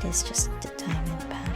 It is just the timing pattern.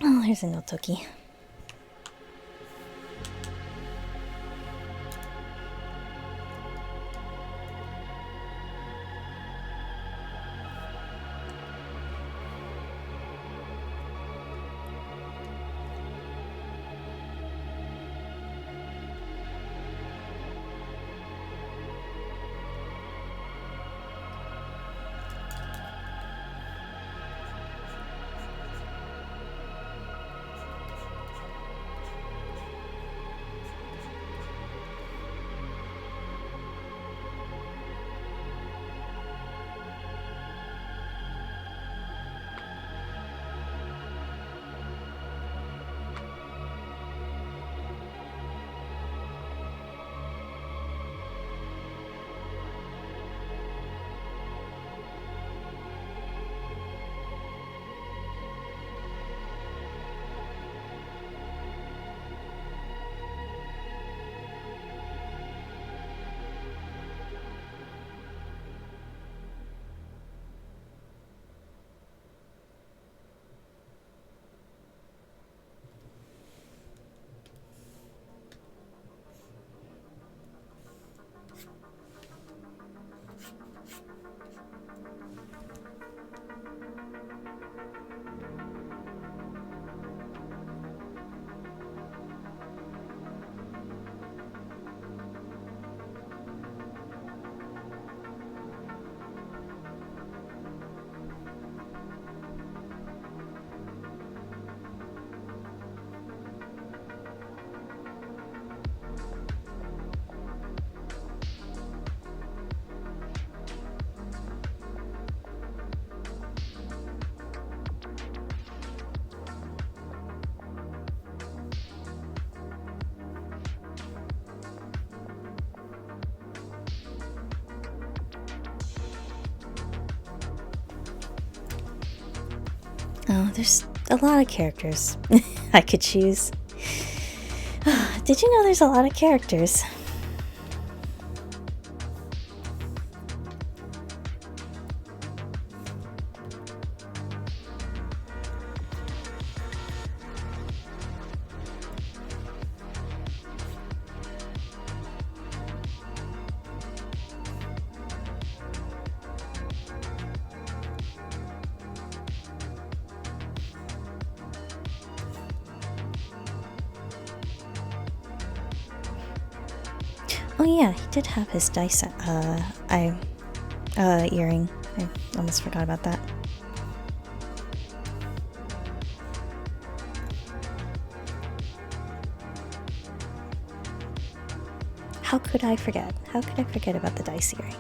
Oh, here's a Notoki. Oh, there's a lot of characters I could choose. Did you know there's a lot of characters? Oh yeah, he did have his dice earring. I almost forgot about that. How could I forget? How could I forget about the dice earring?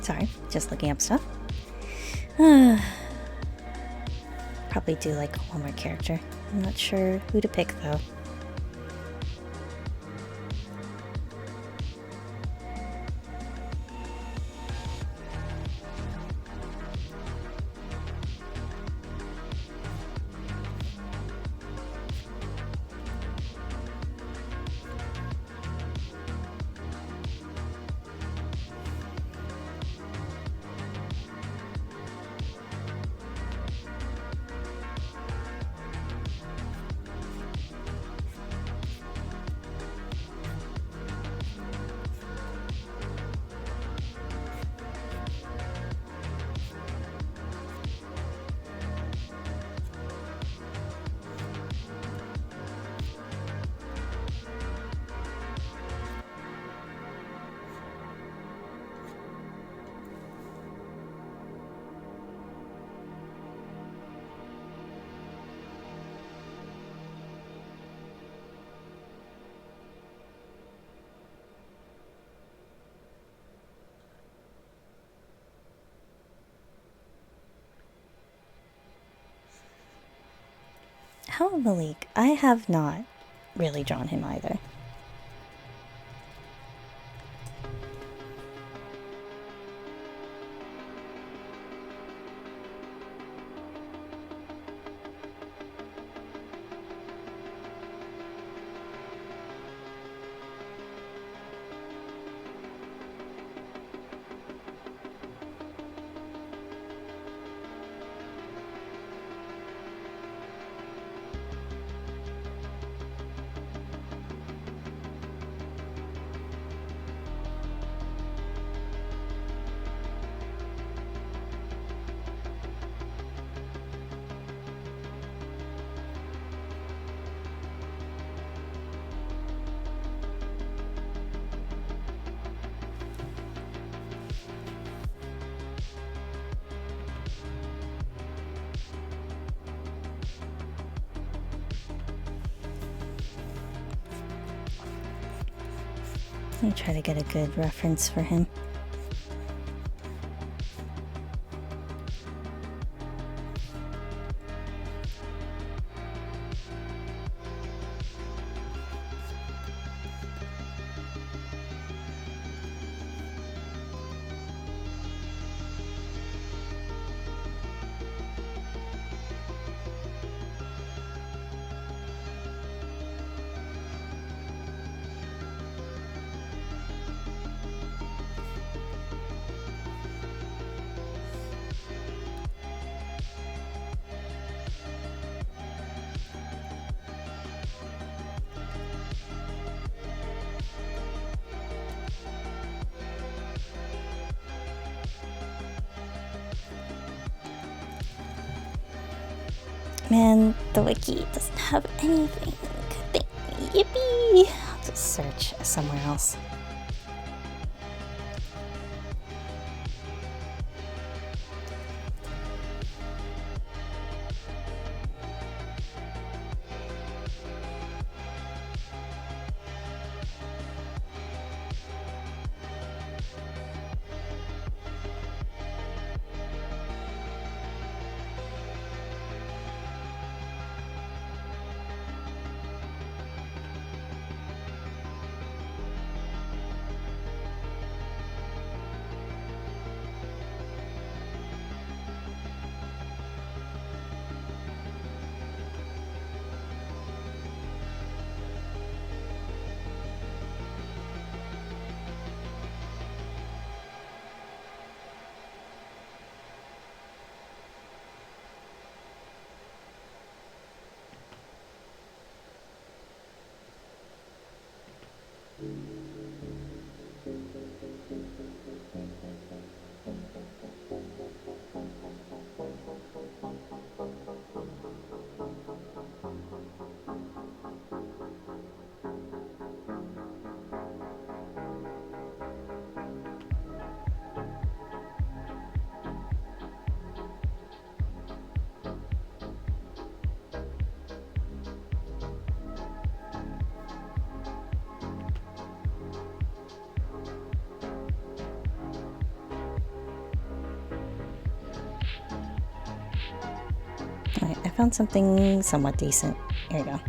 Sorry, just looking up stuff. Probably do like one more character. I'm not sure who to pick though. how about Malik? I have not really drawn him either. Let me try to get a good reference for him. Man, the wiki doesn't have anything. Yippee! I'll just search somewhere else. Alright, I found something somewhat decent. Here we go.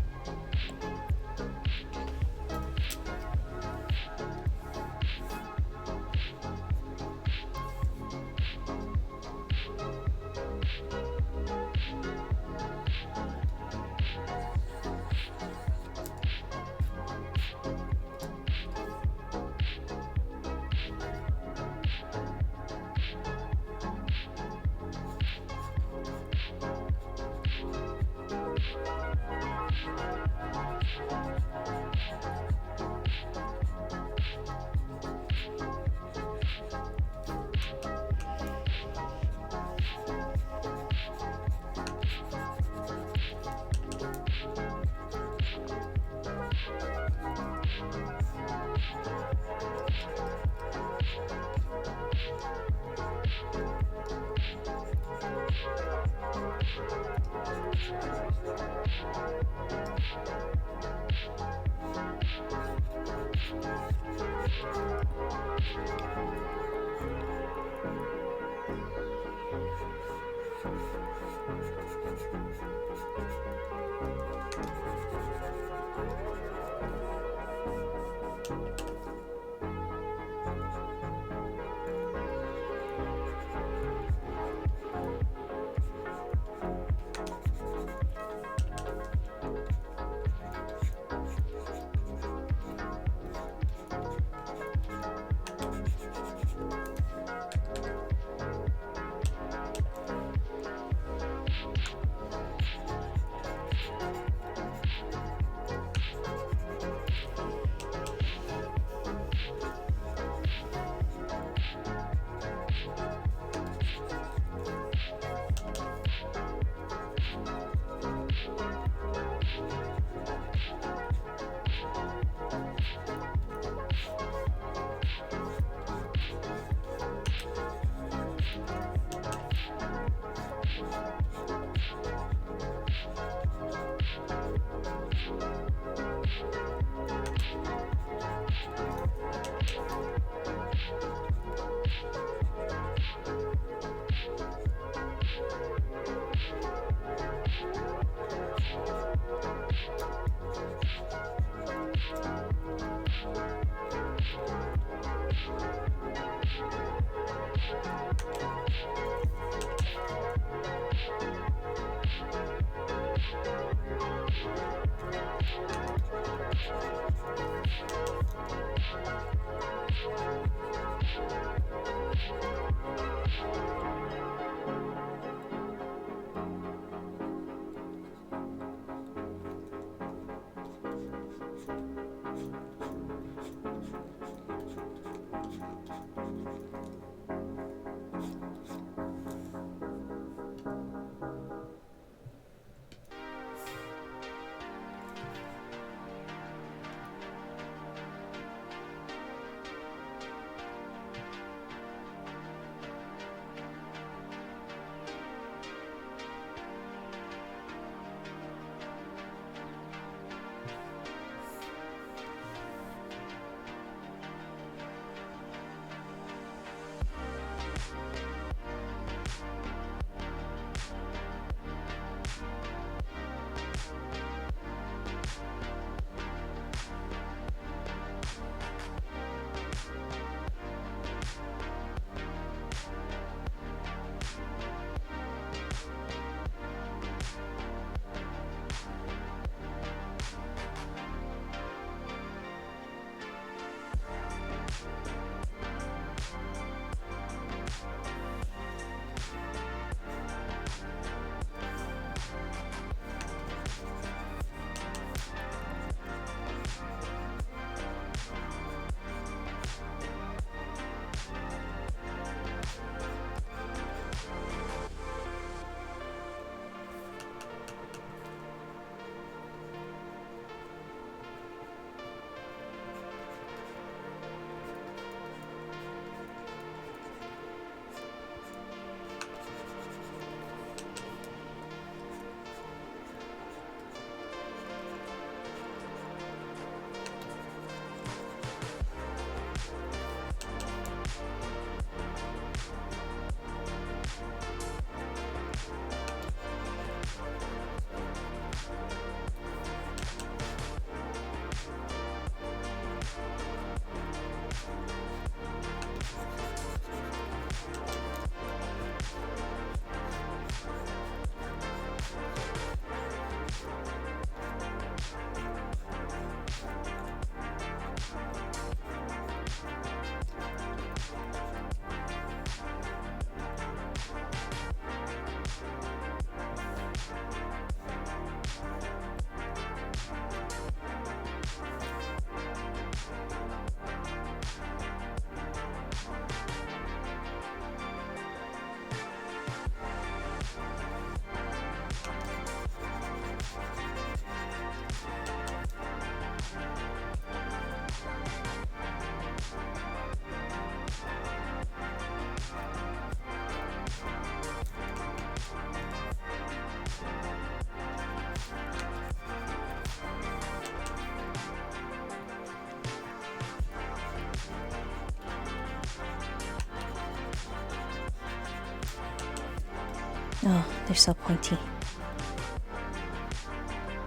Oh, they're so pointy.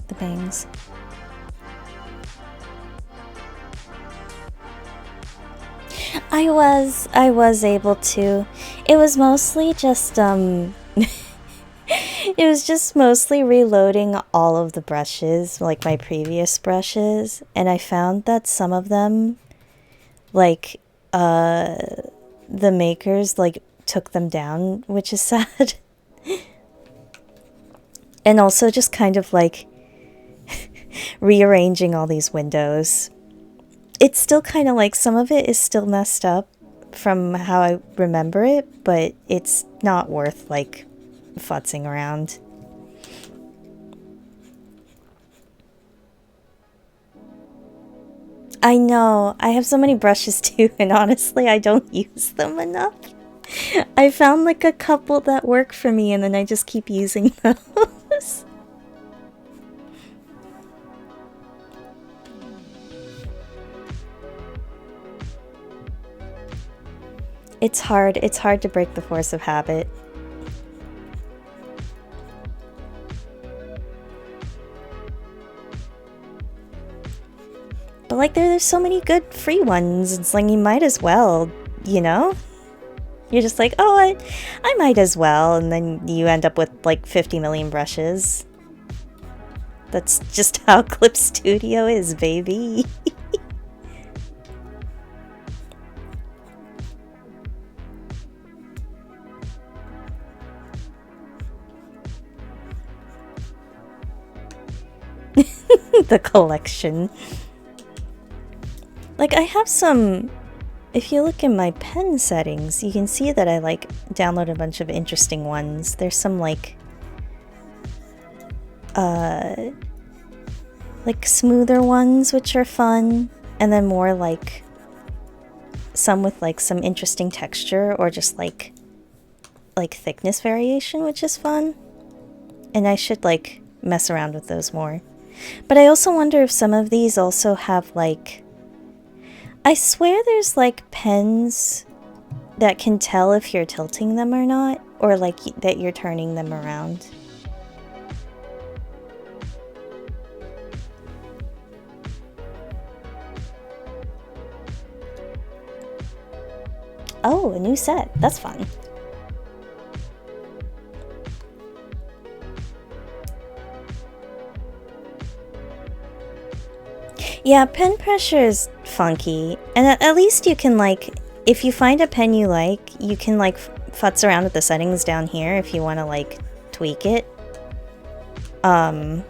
The bangs. I was able to. It was mostly just, it was just mostly reloading all of the brushes, like my previous brushes, and I found that some of them, like, the makers, like, took them down, which is sad. And also just kind of, like, rearranging all these windows. It's still kind of like, some of it is still messed up from how I remember it, but it's not worth, like, futzing around. I know, I have so many brushes too, and honestly, I don't use them enough. I found like a couple that work for me, and then I just keep using those. It's hard to break the force of habit. But like there's so many good free ones. It's like you might as well, you know? You're just like, oh, I might as well, and then you end up with like 50 million brushes. That's just how Clip Studio is, baby. The collection. Like, I have some... If you look in my pen settings, you can see that I, like, download a bunch of interesting ones. There's some, like, smoother ones, which are fun. And then more, like, some with, like, some interesting texture or just, like thickness variation, which is fun. And I should, like, mess around with those more. But I also wonder if some of these also have, like... I swear there's, like, pens that can tell if you're tilting them or not, or, like, that you're turning them around. Oh, a new set. That's fun. Yeah, pen pressure is funky, and at least you can, like, if you find a pen you like, you can, like, futz around with the settings down here if you want to, like, tweak it. But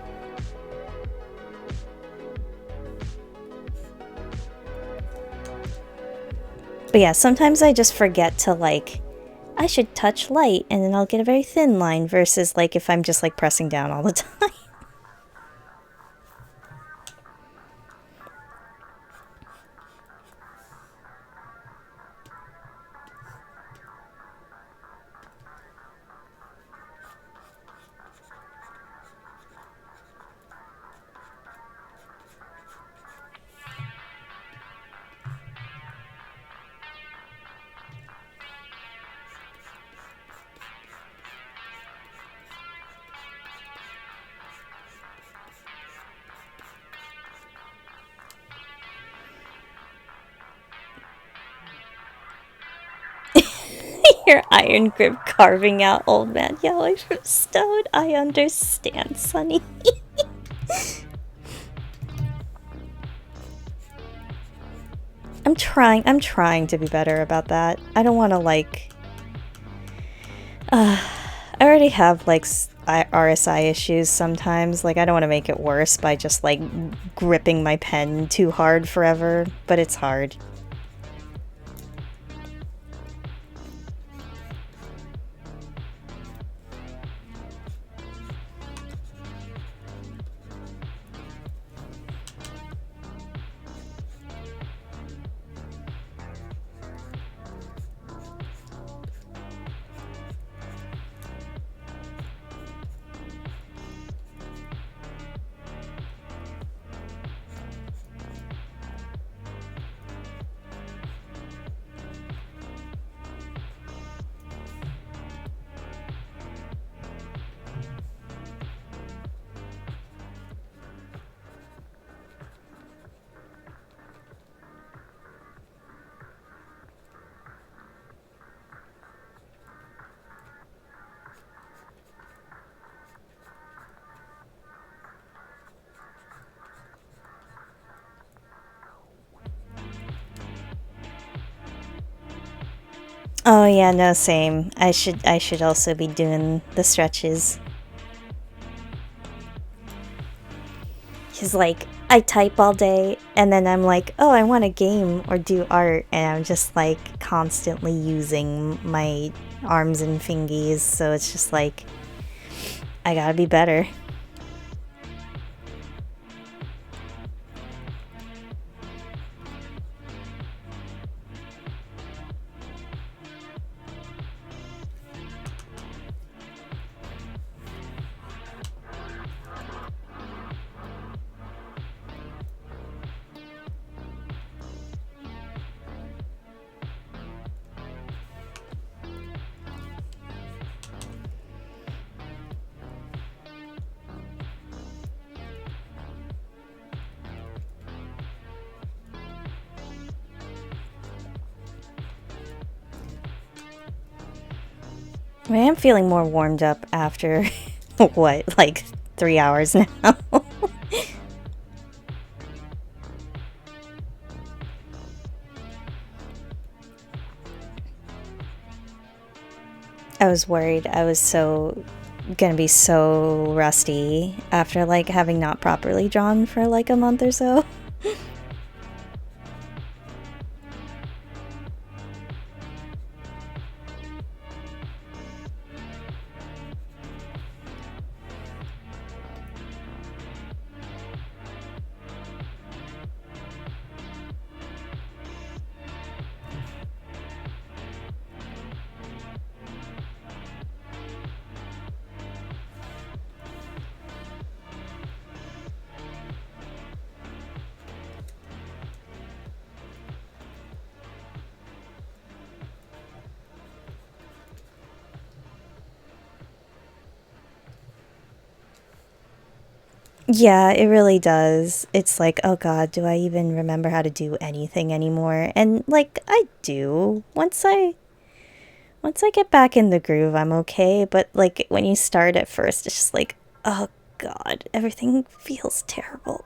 yeah, sometimes I just forget to, like, I should touch light, and then I'll get a very thin line, versus, like, if I'm just, like, pressing down all the time. Your iron grip carving out Old Man Yellow from Stone. I understand, Sonny. I'm trying to be better about that. I don't want to, like... I already have, like, RSI issues sometimes. Like, I don't want to make it worse by just, like, gripping my pen too hard forever, but it's hard. Oh yeah, no, same. I should also be doing the stretches. Cause like I type all day and then I'm like, oh, I want to game or do art, and I'm just like constantly using my arms and fingies, so it's just like I gotta be better. I am feeling more warmed up after, what, like 3 hours now? I was worried I was gonna be so rusty after like having not properly drawn for like a month or so. Yeah, it really does. It's like, oh god, do I even remember how to do anything anymore? And like I do. Once I get back in the groove, I'm okay, but like when you start at first, it's just like, oh god, everything feels terrible.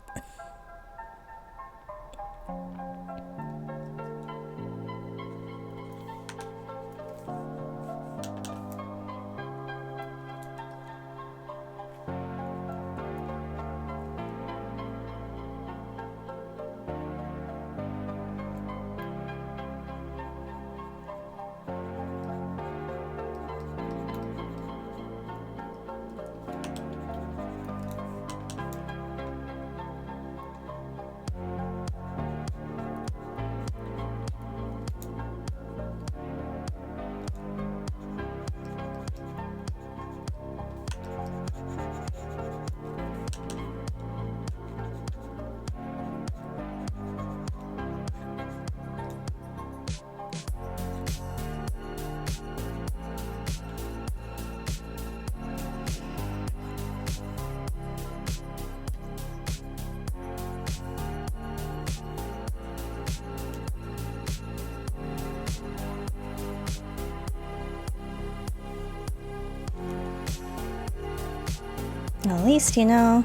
At least, you know,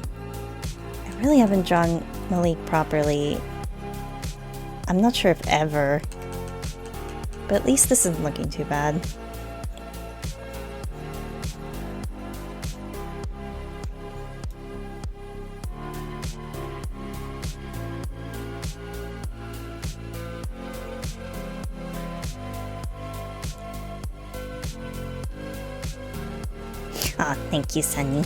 I really haven't drawn Malik properly. I'm not sure if ever, but at least this isn't looking too bad. Ah, thank you, Sunny.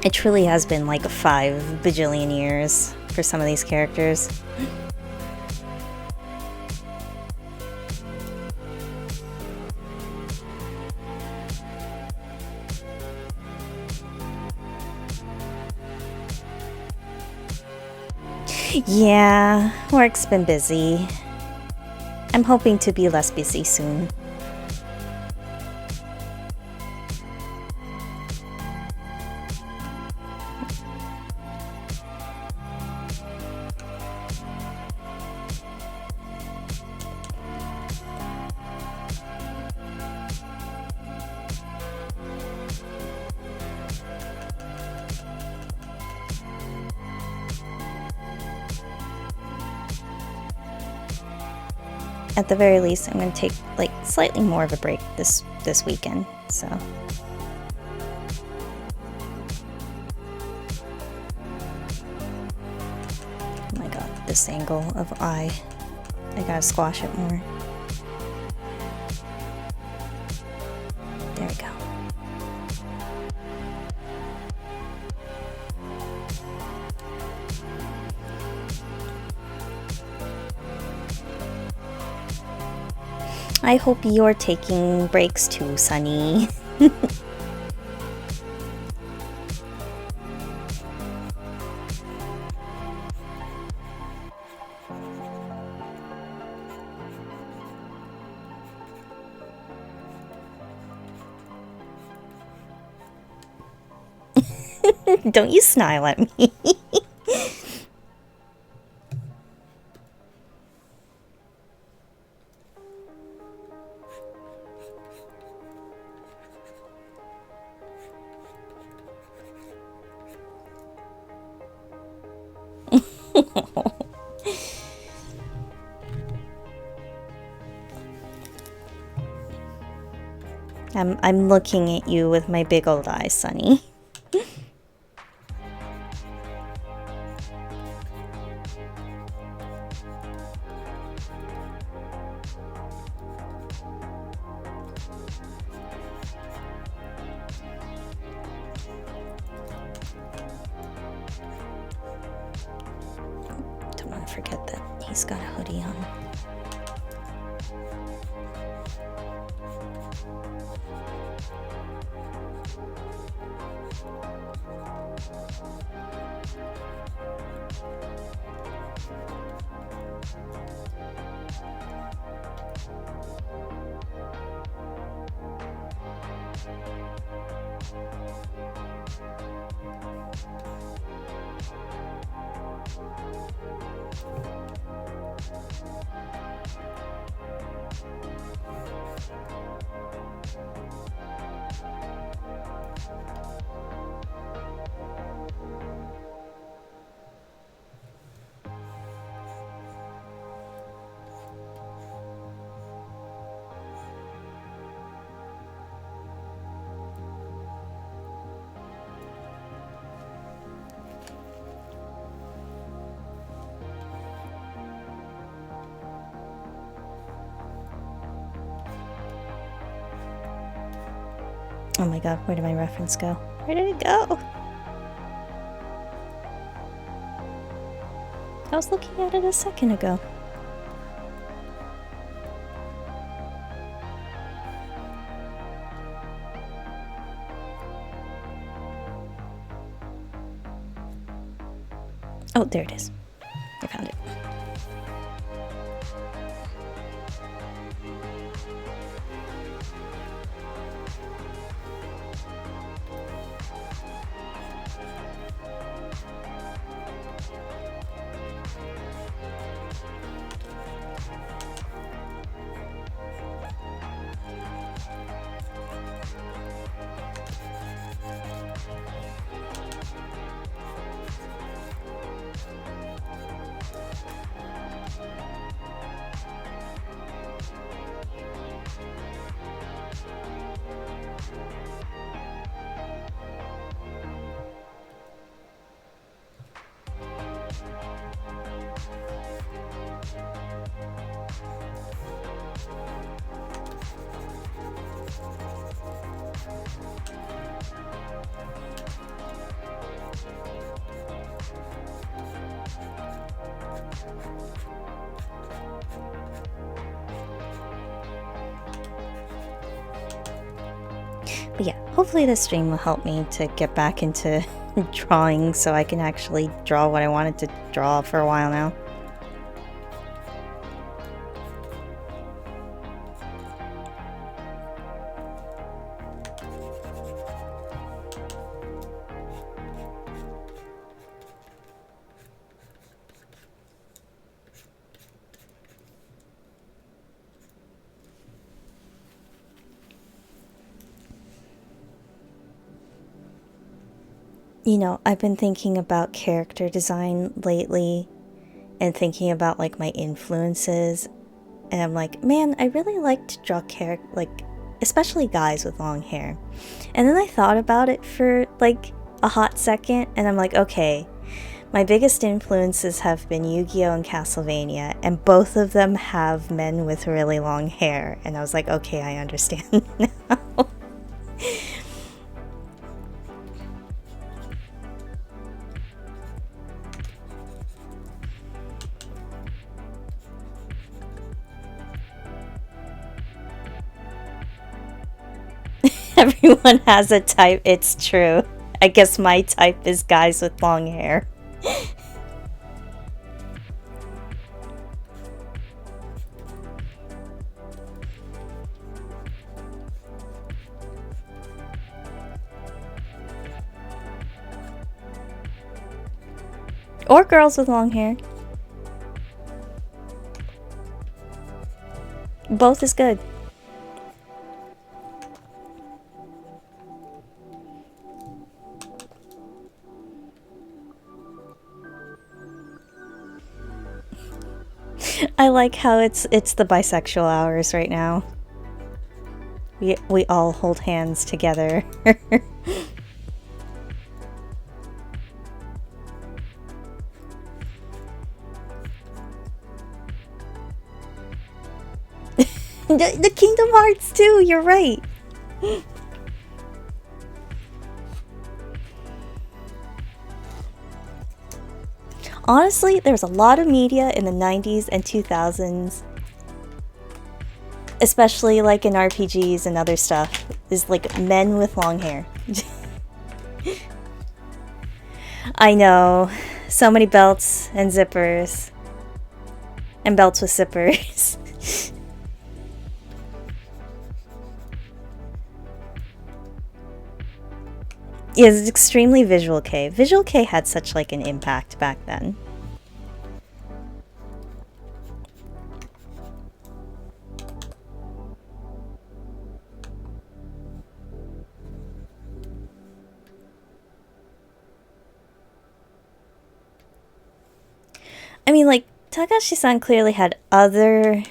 It truly has been like 5 bajillion years for some of these characters. Yeah, work's been busy. I'm hoping to be less busy soon. At the very least, I'm going to take like slightly more of a break this weekend, so. Oh my god, this angle of eye. I gotta squash it more. There we go. I hope you're taking breaks too, Sunny. Don't you smile at me. I'm looking at you with my big old eyes, Sunny. Don't want to forget that he's got a hoodie on. Oh my god, where did my reference go? Where did it go? I was looking at it a second ago. Oh, there it is. I found it. But yeah, hopefully this stream will help me to get back into drawing so I can actually draw what I wanted to draw for a while now. You know, I've been thinking about character design lately and thinking about like my influences, and I'm like, man, I really like to draw especially guys with long hair. And then I thought about it for like a hot second, and I'm like, okay, my biggest influences have been Yu-Gi-Oh! And Castlevania, and both of them have men with really long hair. And I was like, okay, I understand now. Everyone has a type, it's true. I guess my type is guys with long hair. Or girls with long hair. Both is good. I like how it's the bisexual hours right now. We all hold hands together. The Kingdom Hearts too, you're right. Honestly, there was a lot of media in the 90s and 2000s, especially like in RPGs and other stuff, is like men with long hair. I know, so many belts and zippers, and belts with zippers. Yeah, it's extremely Visual K. Visual K had such like an impact back then. I mean, like, Takashi-san clearly had other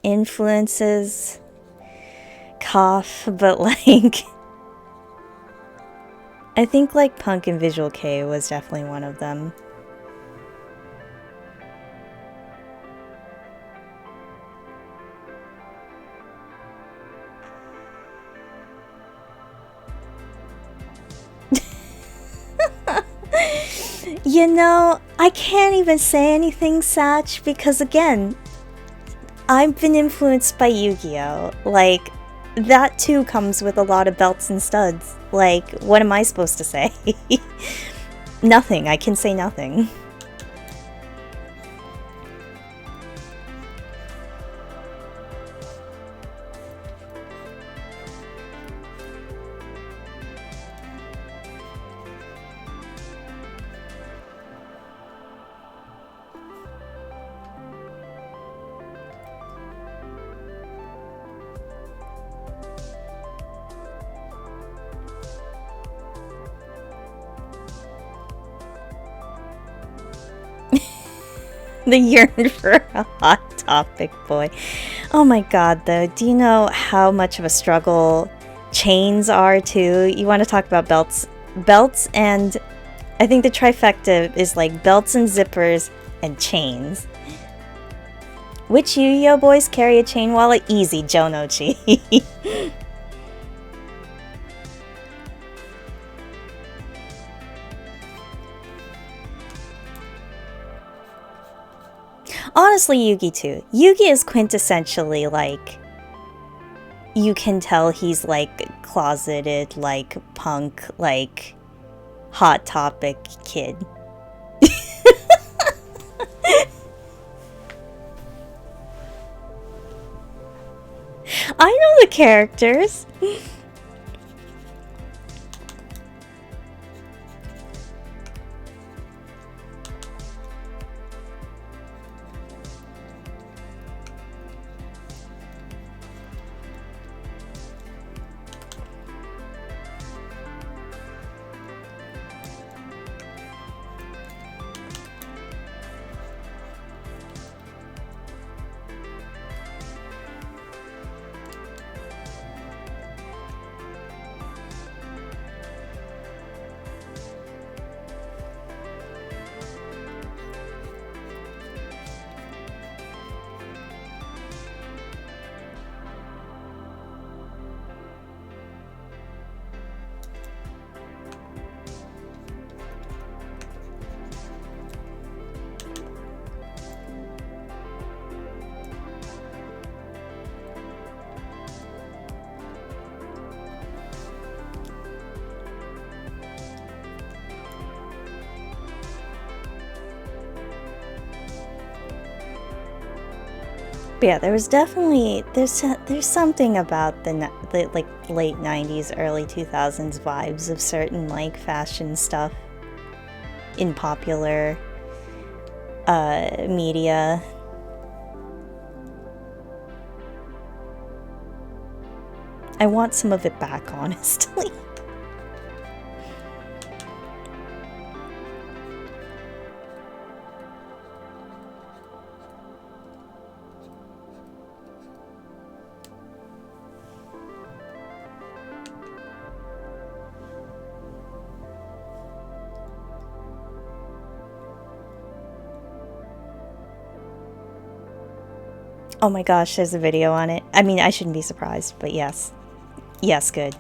influences. Cough, but like... I think like Punk and Visual K was definitely one of them. You know, I can't even say anything, Satch, because again, I've been influenced by Yu-Gi-Oh! Like, that too comes with a lot of belts and studs. Like, what am I supposed to say? Nothing. I can say nothing. The yearn for a hot topic, boy. Oh my god, though. Do you know how much of a struggle chains are, too? You want to talk about belts? Belts, and I think the trifecta is like belts and zippers and chains. Which Yu-Gi-Oh boys carry a chain wallet? Easy, Jonochi. Honestly, Yugi too. Yugi is quintessentially like... You can tell he's like closeted, like punk, like hot topic kid. I know the characters. But yeah, there was definitely there's something about the like late 90s, early 2000s vibes of certain like fashion stuff in popular media. I want some of it back, honestly. Oh my gosh, there's a video on it. I mean, I shouldn't be surprised, but yes. Yes, good.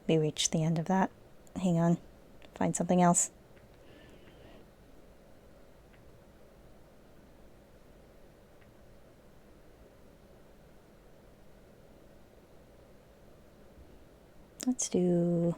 We reached the end of that. Hang on. Find something else. Let's do...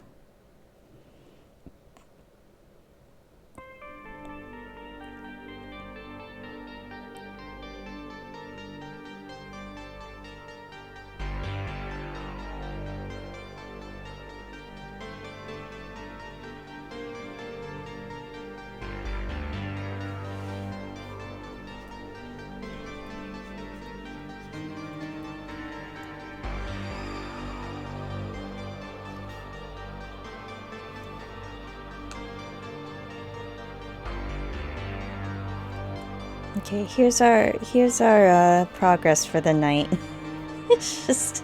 Okay, here's our progress for the night. It's just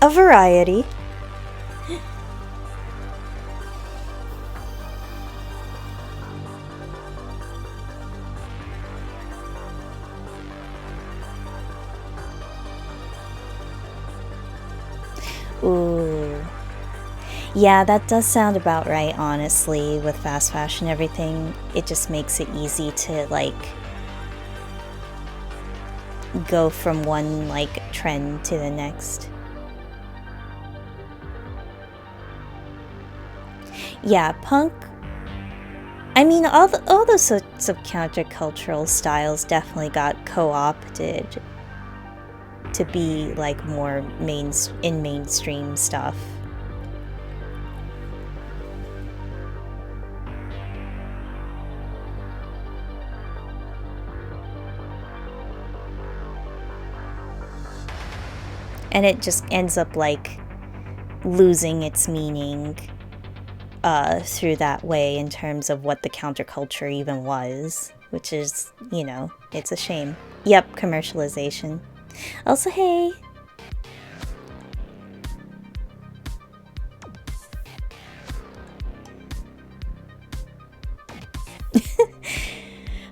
a variety. Ooh. Yeah, that does sound about right, honestly, with fast fashion and everything. It just makes it easy to, like, go from one, like, trend to the next. Yeah, punk... I mean, all those sorts of countercultural styles definitely got co-opted to be, like, more mainstream stuff. And it just ends up, like, losing its meaning through that way in terms of what the counterculture even was, which is, you know, it's a shame. Yep, commercialization. Also, hey!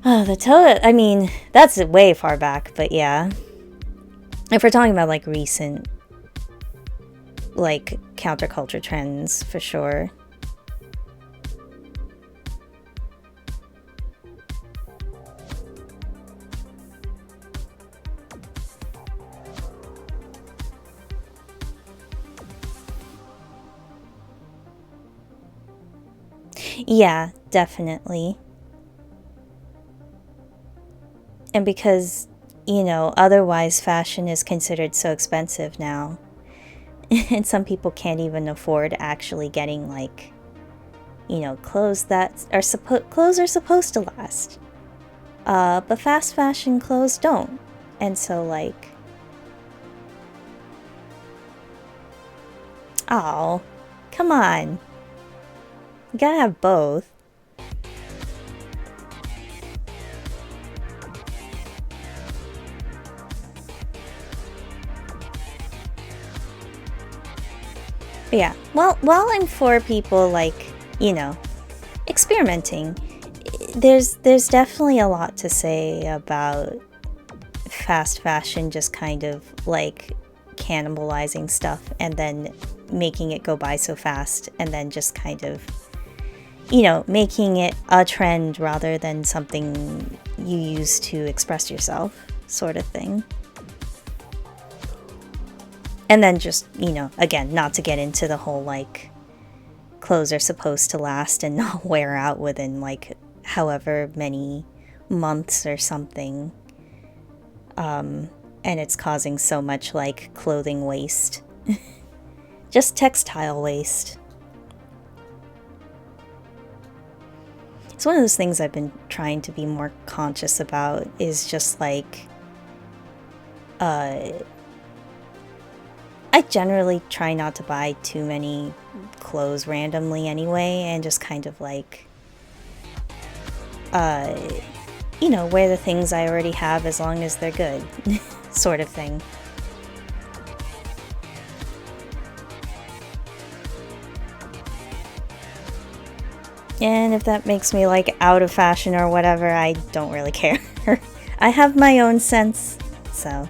Oh, the toe... I mean, that's way far back, but yeah. If we're talking about, like, recent, like, counterculture trends, for sure. Yeah, definitely. And because, you know, otherwise fashion is considered so expensive now. And some people can't even afford actually getting, like, you know, clothes that are clothes are supposed to last. But fast fashion clothes don't. And so, like... Oh, come on. You gotta have both. But yeah, well, while I'm for people, like, you know, experimenting, there's definitely a lot to say about fast fashion just kind of, like, cannibalizing stuff and then making it go by so fast and then just kind of, you know, making it a trend rather than something you use to express yourself, sort of thing. And then just, you know, again, not to get into the whole, like, clothes are supposed to last and not wear out within, like, however many months or something. And it's causing so much, like, clothing waste. Just textile waste. It's one of those things I've been trying to be more conscious about, is just like, I generally try not to buy too many clothes randomly anyway, and just kind of like, you know, wear the things I already have as long as they're good, sort of thing. And if that makes me like out of fashion or whatever, I don't really care. I have my own sense, so.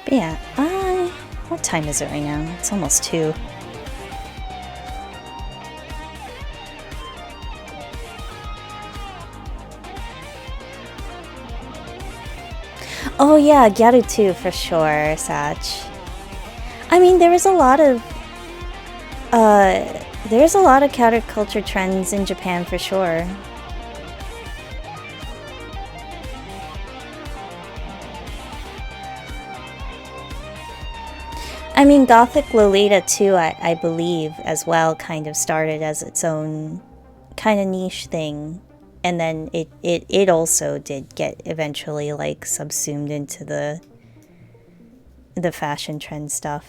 But yeah, what time is it right now? It's almost 2. Oh yeah, Gyaru too, for sure, Satch. I mean, there's a lot of counterculture trends in Japan for sure. I mean, Gothic Lolita too, I believe, as well, kind of started as its own kind of niche thing. And then it also did get eventually, like, subsumed into the fashion trend stuff.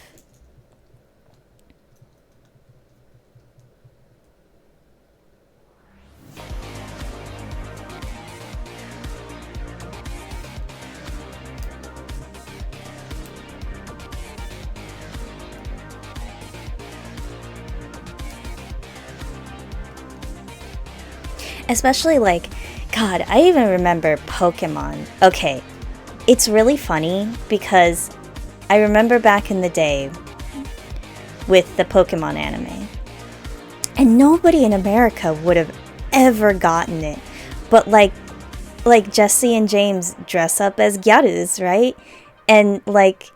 Especially, like, God, I even remember Pokemon. Okay, it's really funny because I remember back in the day with the Pokemon anime, and nobody in America would have ever gotten it. But like Jesse and James dress up as Gyarus, right? And like,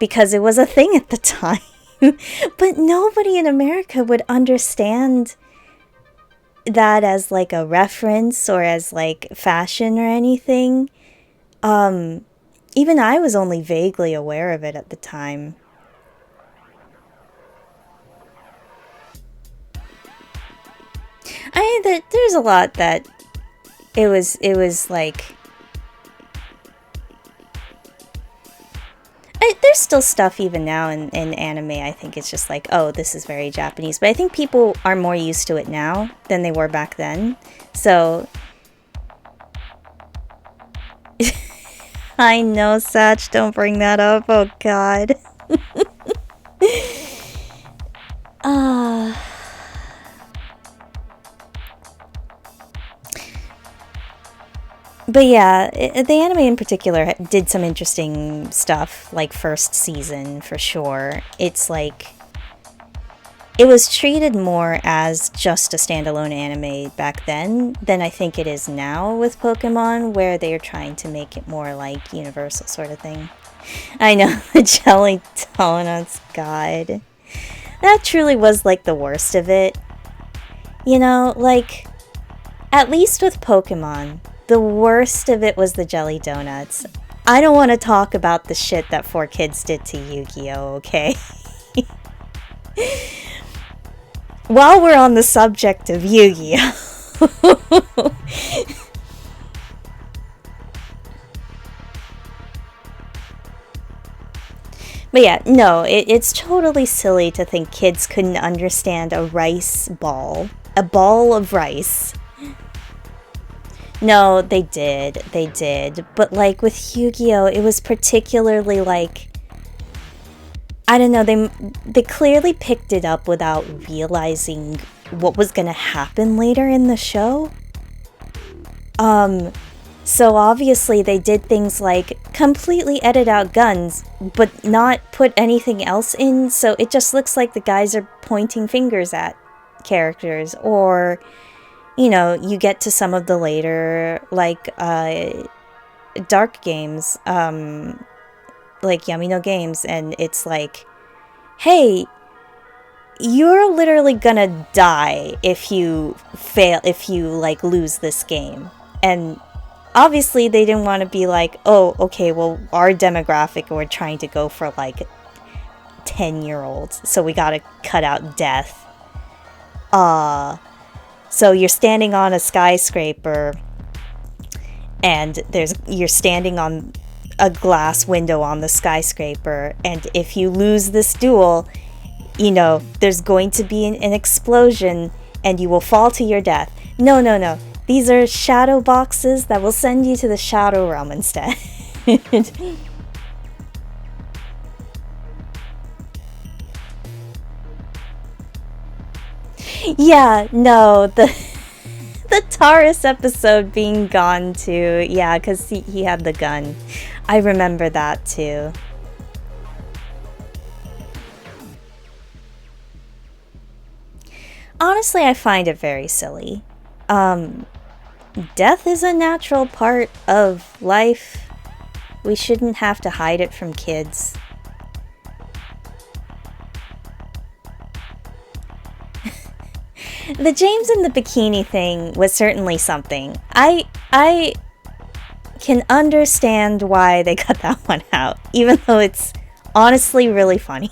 because it was a thing at the time. But nobody in America would understand that as like a reference or as like fashion or anything. Even I was only vaguely aware of it at the time. I mean, there's a lot that it was like, there's still stuff even now in anime. I think it's just like, oh, this is very Japanese. But I think people are more used to it now than they were back then. So I know, Satch, don't bring that up. Oh, God. But yeah, the anime in particular did some interesting stuff, like first season for sure. It's like, it was treated more as just a standalone anime back then than I think it is now with Pokemon, where they're trying to make it more like universal sort of thing. I know, the Jelly Donuts, God. That truly was like the worst of it. You know, like, at least with Pokemon, the worst of it was the Jelly Donuts. I don't want to talk about the shit that 4Kids did to Yu-Gi-Oh, okay? While we're on the subject of Yu-Gi-Oh. But yeah, no, it's totally silly to think kids couldn't understand a rice ball. A ball of rice. No, they did. But like with Yu-Gi-Oh, it was particularly like, I don't know, they clearly picked it up without realizing what was gonna happen later in the show. So obviously they did things like completely edit out guns, but not put anything else in, so it just looks like the guys are pointing fingers at characters, or, you know, you get to some of the later, like, dark games, like Yummy No Games, and it's like, hey, you're literally gonna die if you fail, if you, like, lose this game. And obviously they didn't want to be like, oh, okay, well, our demographic, we're trying to go for, like, 10-year-olds, so we gotta cut out death. So you're standing on a skyscraper, and you're standing on a glass window on the skyscraper, and if you lose this duel, you know, there's going to be an explosion, and you will fall to your death. No, no, no. These are shadow boxes that will send you to the shadow realm instead. Yeah, no, the Taurus episode being gone too. Yeah, because he had the gun. I remember that too. Honestly, I find it very silly. Death is a natural part of life. We shouldn't have to hide it from kids. The James in the bikini thing was certainly something. I can understand why they cut that one out, even though it's honestly really funny.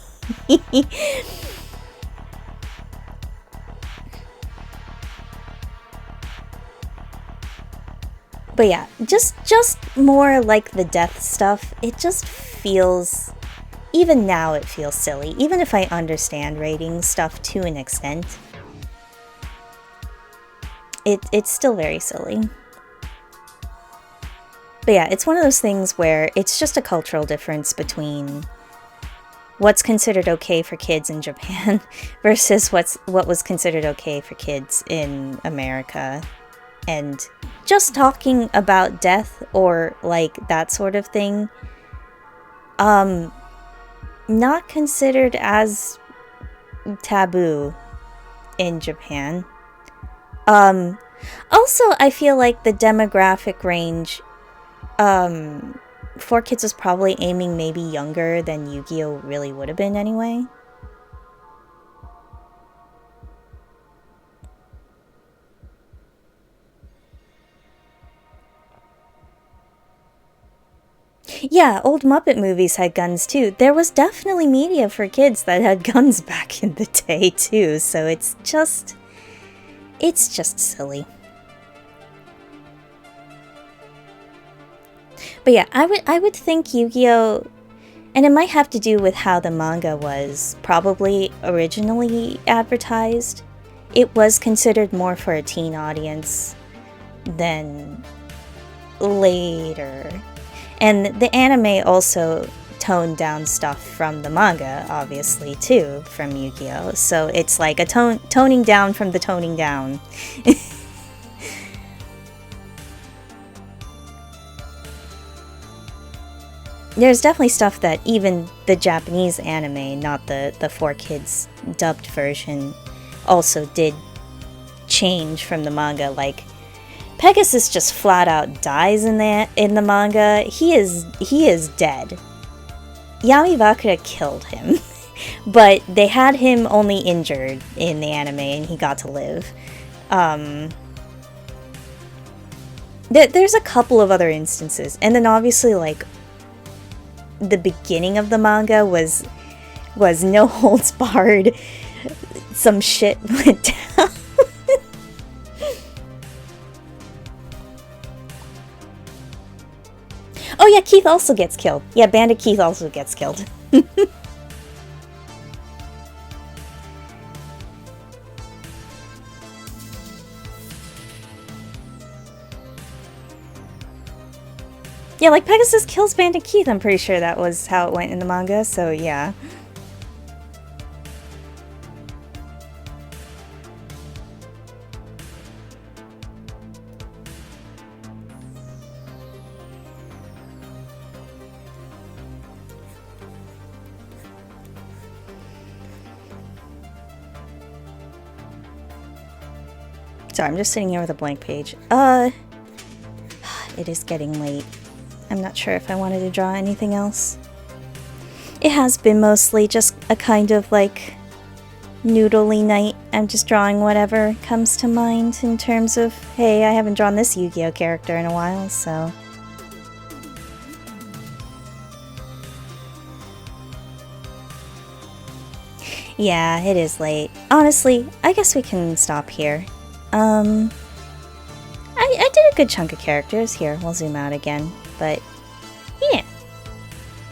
But yeah, just more like the death stuff. It just feels, even now it feels silly, even if I understand rating stuff to an extent. It's still very silly. But yeah, it's one of those things where it's just a cultural difference between what's considered okay for kids in Japan versus what was considered okay for kids in America. And just talking about death or like that sort of thing, not considered as taboo in Japan. Also, I feel like the demographic range, for kids was probably aiming maybe younger than Yu-Gi-Oh! Really would have been anyway. Yeah, old Muppet movies had guns too. There was definitely media for kids that had guns back in the day too, so it's just silly. But yeah, I would think Yu-Gi-Oh! And it might have to do with how the manga was probably originally advertised. It was considered more for a teen audience than later. And the anime also toned down stuff from the manga, obviously, too, from Yu-Gi-Oh! So it's like a toning down from the toning down. There's definitely stuff that even the Japanese anime, not the 4Kids dubbed version, also did change from the manga. Like, Pegasus just flat out dies in the manga. He is dead. Yami Bakura killed him, but they had him only injured in the anime, and he got to live. There's a couple of other instances, and then obviously, like, the beginning of the manga was no holds barred. Some shit went down. Oh yeah, Keith also gets killed. Yeah, Bandit Keith also gets killed. Yeah, like Pegasus kills Bandit Keith, I'm pretty sure that was how it went in the manga, so yeah. Sorry, I'm just sitting here with a blank page. It is getting late. I'm not sure if I wanted to draw anything else. It has been mostly just a kind of like noodly night. I'm just drawing whatever comes to mind in terms of, hey, I haven't drawn this Yu-Gi-Oh character in a while, so. Yeah, it is late. Honestly, I guess we can stop here. I did a good chunk of characters. Here, we'll zoom out again. But, yeah.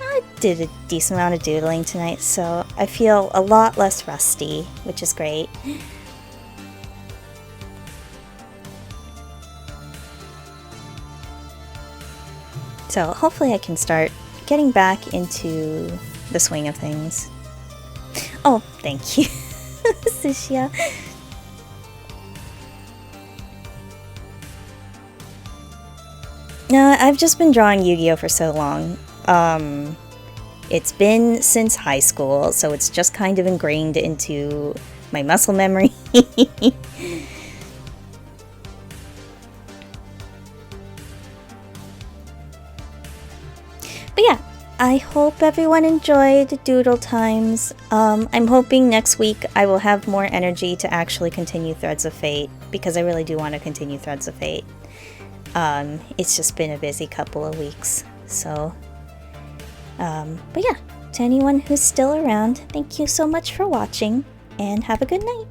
I did a decent amount of doodling tonight, so I feel a lot less rusty, which is great. So, hopefully I can start getting back into the swing of things. Oh, thank you, Sushia. I've just been drawing Yu-Gi-Oh for so long. It's been since high school, so it's just kind of ingrained into my muscle memory. But yeah, I hope everyone enjoyed Doodle Times. I'm hoping next week I will have more energy to actually continue Threads of Fate, because I really do want to continue Threads of Fate. It's just been a busy couple of weeks, so, but yeah, to anyone who's still around, thank you so much for watching, and have a good night.